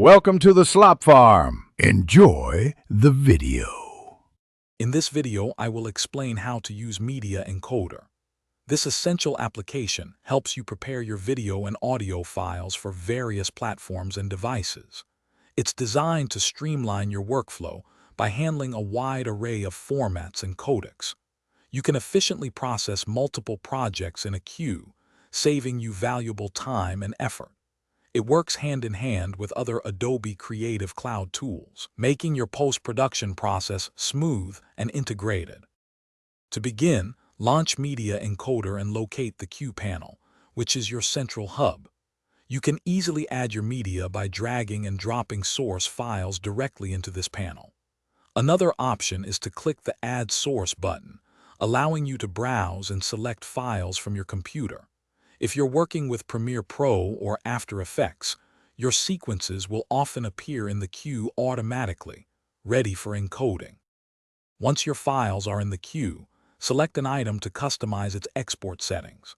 Welcome to the Slop Farm. Enjoy the video. In this video, I will explain how to use Media Encoder. This essential application helps you prepare your video and audio files for various platforms and devices. It's designed to streamline your workflow by handling a wide array of formats and codecs. You can efficiently process multiple projects in a queue, saving you valuable time and effort. It works hand in hand with other Adobe Creative Cloud tools, making your post-production process smooth and integrated. To begin, launch Media Encoder and locate the Queue panel, which is your central hub. You can easily add your media by dragging and dropping source files directly into this panel. Another option is to click the Add Source button, allowing you to browse and select files from your computer. If you're working with Premiere Pro or After Effects, your sequences will often appear in the queue automatically, ready for encoding. Once your files are in the queue, select an item to customize its export settings.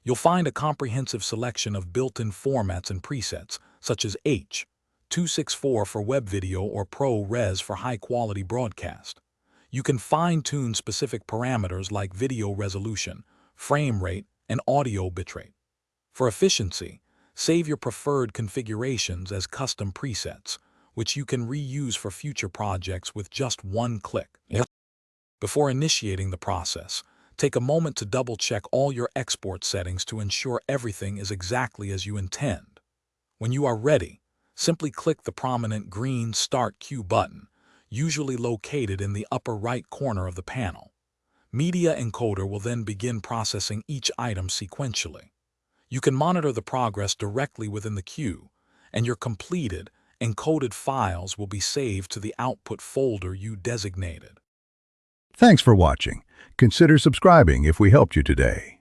You'll find a comprehensive selection of built-in formats and presets, such as H.264 for web video or ProRes for high-quality broadcast. You can fine-tune specific parameters like video resolution, frame rate, and audio bitrate. For efficiency, save your preferred configurations as custom presets, which you can reuse for future projects with just one click. Before initiating the process, take a moment to double-check all your export settings to ensure everything is exactly as you intend. When you are ready, simply click the prominent green Start Queue button, usually located in the upper right corner of the panel. Media Encoder will then begin processing each item sequentially. You can monitor the progress directly within the queue, and your completed, encoded files will be saved to the output folder you designated. Thanks for watching. Consider subscribing if we helped you today.